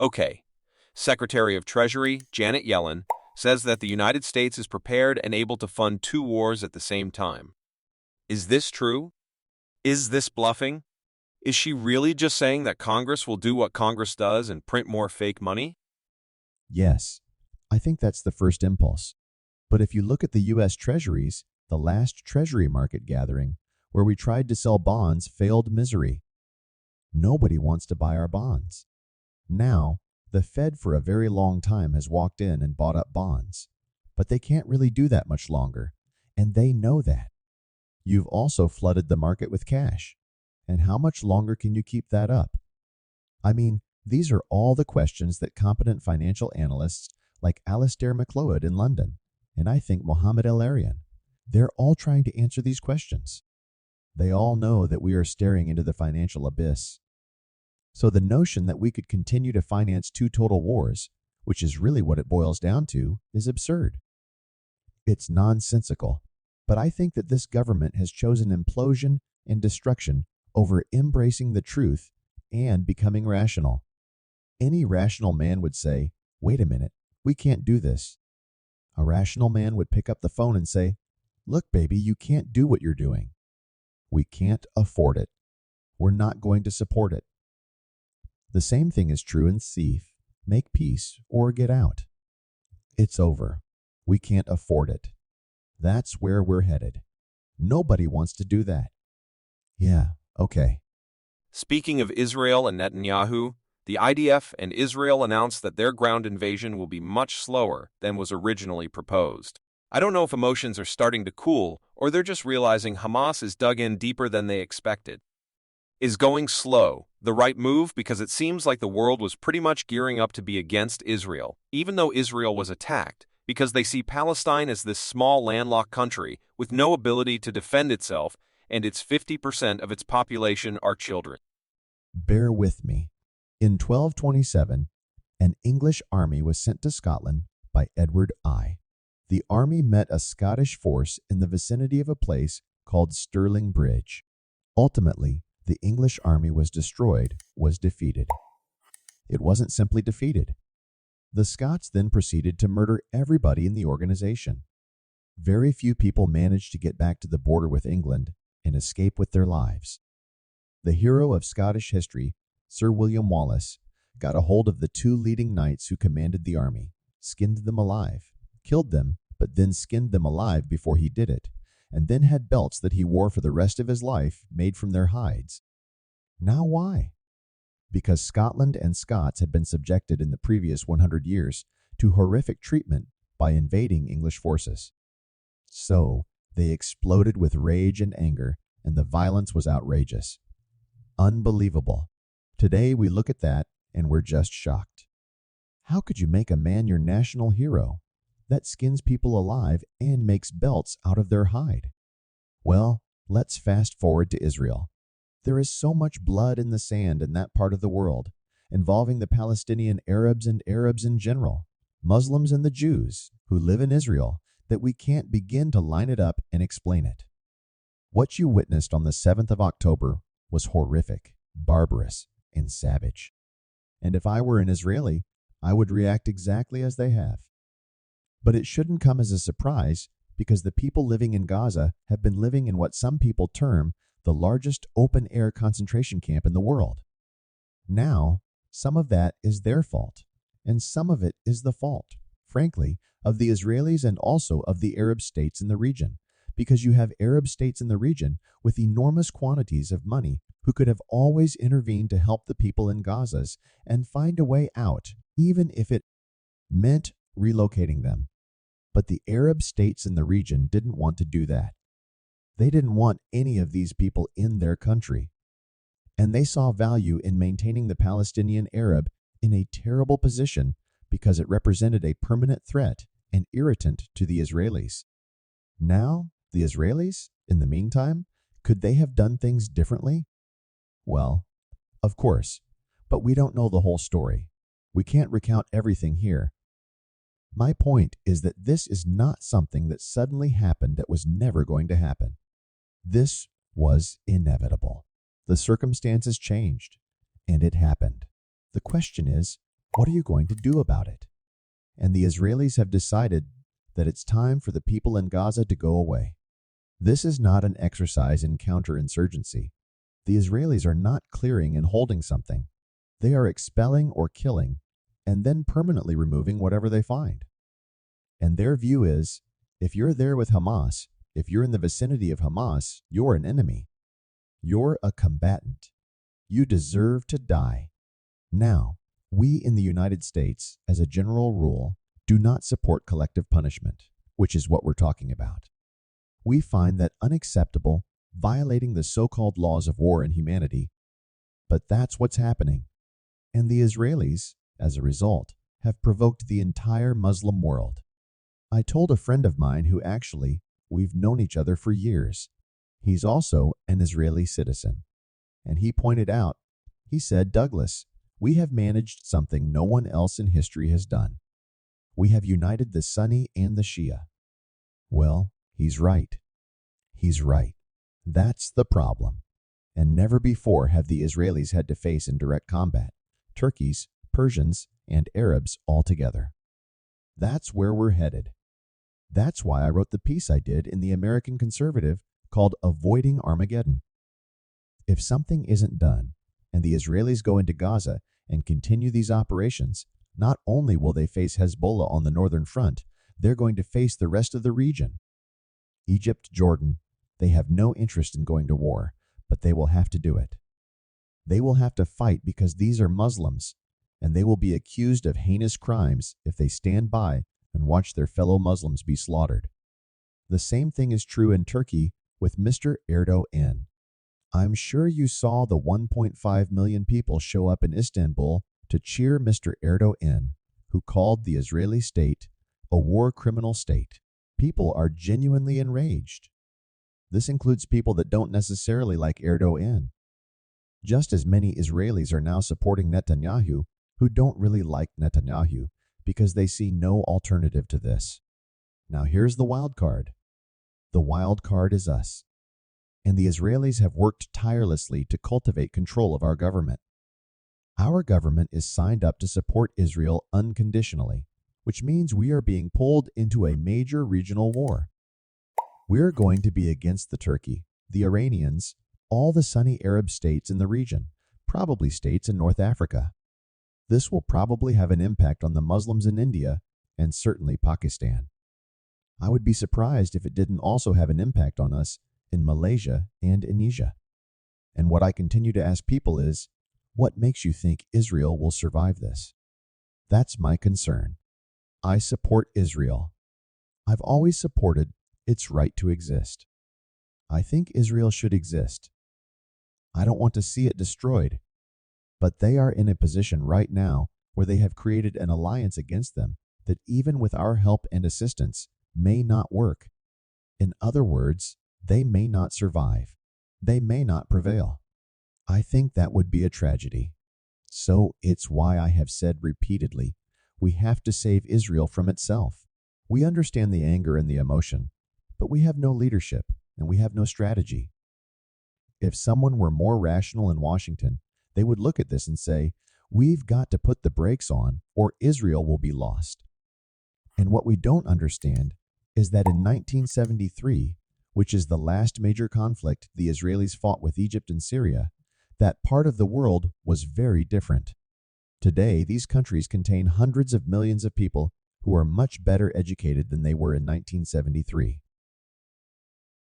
Okay. Secretary of Treasury Janet Yellen says that the United States is prepared and able to fund two wars at the same time. Is this true? Is this bluffing? Is she really just saying that Congress will do what Congress does and print more fake money? Yes, I think that's the first impulse. But if you look at the U.S. Treasuries, the last Treasury market gathering, where we tried to sell bonds, failed misery. Nobody wants to buy our bonds. Now, the Fed for a very long time has walked in and bought up bonds, but they can't really do that much longer, and they know that. You've also flooded the market with cash, and how much longer can you keep that up? I mean, these are all the questions that competent financial analysts like Alistair MacLeod in London, and I think Mohamed El-Arian, they're all trying to answer these questions. They all know that we are staring into the financial abyss. So the notion that we could continue to finance two total wars, which is really what it boils down to, is absurd. It's nonsensical, but I think that this government has chosen implosion and destruction over embracing the truth and becoming rational. Any rational man would say, wait a minute, we can't do this. A rational man would pick up the phone and say, look, baby, you can't do what you're doing. We can't afford it. We're not going to support it. The same thing is true in thief, make peace, or get out. It's over. We can't afford it. That's where we're headed. Nobody wants to do that. Yeah, okay. Speaking of Israel and Netanyahu, the IDF and Israel announced that their ground invasion will be much slower than was originally proposed. I don't know if emotions are starting to cool or they're just realizing Hamas is dug in deeper than they expected. Is going slow the right move because it seems like the world was pretty much gearing up to be against Israel, even though Israel was attacked, because they see Palestine as this small landlocked country with no ability to defend itself, and its 50% of its population are children. Bear with me. In 1227, an English army was sent to Scotland by Edward I. The army met a Scottish force in the vicinity of a place called Stirling Bridge. Ultimately, the English army was destroyed, was defeated. It wasn't simply defeated. The Scots then proceeded to murder everybody in the organization. Very few people managed to get back to the border with England and escape with their lives. The hero of Scottish history, Sir William Wallace, got a hold of the two leading knights who commanded the army, skinned them alive, killed them, but then skinned them alive before he did it, and then had belts that he wore for the rest of his life made from their hides. Now why? Because Scotland and Scots had been subjected in the previous 100 years to horrific treatment by invading English forces. So they exploded with rage and anger, and the violence was outrageous. Unbelievable. Today we look at that and we're just shocked. How could you make a man your national hero that skins people alive and makes belts out of their hide? Well, let's fast forward to Israel. There is so much blood in the sand in that part of the world, involving the Palestinian Arabs and Arabs in general, Muslims and the Jews who live in Israel, that we can't begin to line it up and explain it. What you witnessed on the 7th of October was horrific, barbarous, and savage. And if I were an Israeli, I would react exactly as they have. But it shouldn't come as a surprise because the people living in Gaza have been living in what some people term the largest open-air concentration camp in the world. Now, some of that is their fault, and some of it is the fault, frankly, of the Israelis and also of the Arab states in the region, because you have Arab states in the region with enormous quantities of money who could have always intervened to help the people in Gaza and find a way out, even if it meant relocating them. But the Arab states in the region didn't want to do that. They didn't want any of these people in their country. And they saw value in maintaining the Palestinian Arab in a terrible position because it represented a permanent threat and irritant to the Israelis. Now, the Israelis, in the meantime, could they have done things differently? Well, of course, but we don't know the whole story. We can't recount everything here. My point is that this is not something that suddenly happened that was never going to happen. This was inevitable. The circumstances changed, and it happened. The question is, What are you going to do about it? And the Israelis have decided that it's time for the people in Gaza to go away. This is not an exercise in counterinsurgency. The Israelis are not clearing and holding something. They are expelling or killing, and then permanently removing whatever they find. And their view is, if you're there with Hamas, if you're in the vicinity of Hamas, you're an enemy. You're a combatant. You deserve to die. Now, we in the United States, as a general rule, do not support collective punishment, which is what we're talking about. We find that unacceptable, violating the so-called laws of war and humanity, but that's what's happening. And the Israelis, as a result, have provoked the entire Muslim world. I told a friend of mine who we've known each other for years. He's also an Israeli citizen. And he pointed out, he said, Douglas, we have managed something no one else in history has done. We have united the Sunni and the Shia. Well, he's right. He's right. That's the problem. And never before have the Israelis had to face in direct combat Turkeys, Persians, and Arabs all together. That's where we're headed. That's why I wrote the piece I did in the American Conservative called Avoiding Armageddon. If something isn't done, and the Israelis go into Gaza and continue these operations, not only will they face Hezbollah on the northern front, they're going to face the rest of the region. Egypt, Jordan, they have no interest in going to war, but they will have to do it. They will have to fight because these are Muslims, and they will be accused of heinous crimes if they stand by and watch their fellow Muslims be slaughtered. The same thing is true in Turkey with Mr. Erdogan. I'm sure you saw the 1.5 million people show up in Istanbul to cheer Mr. Erdogan, who called the Israeli state a war criminal state. People are genuinely enraged. This includes people that don't necessarily like Erdogan. Just as many Israelis are now supporting Netanyahu who don't really like Netanyahu because they see no alternative to this. Now here's the wild card. The wild card is us. And the Israelis have worked tirelessly to cultivate control of our government. Our government is signed up to support Israel unconditionally, which means we are being pulled into a major regional war. We're going to be against the Turkey, the Iranians, all the Sunni Arab states in the region, probably states in North Africa. This will probably have an impact on the Muslims in India and certainly Pakistan. I would be surprised if it didn't also have an impact on us in Malaysia and Indonesia. And what I continue to ask people is, what makes you think Israel will survive this? That's my concern. I support Israel. I've always supported its right to exist. I think Israel should exist. I don't want to see it destroyed. But they are in a position right now where they have created an alliance against them that even with our help and assistance may not work. In other words, they may not survive. They may not prevail. I think that would be a tragedy. So it's why I have said repeatedly, we have to save Israel from itself. We understand the anger and the emotion, but we have no leadership and we have no strategy. If someone were more rational in Washington, they would look at this and say, we've got to put the brakes on or Israel will be lost. And what we don't understand is that in 1973, which is the last major conflict the Israelis fought with Egypt and Syria, that part of the world was very different. Today, these countries contain hundreds of millions of people who are much better educated than they were in 1973.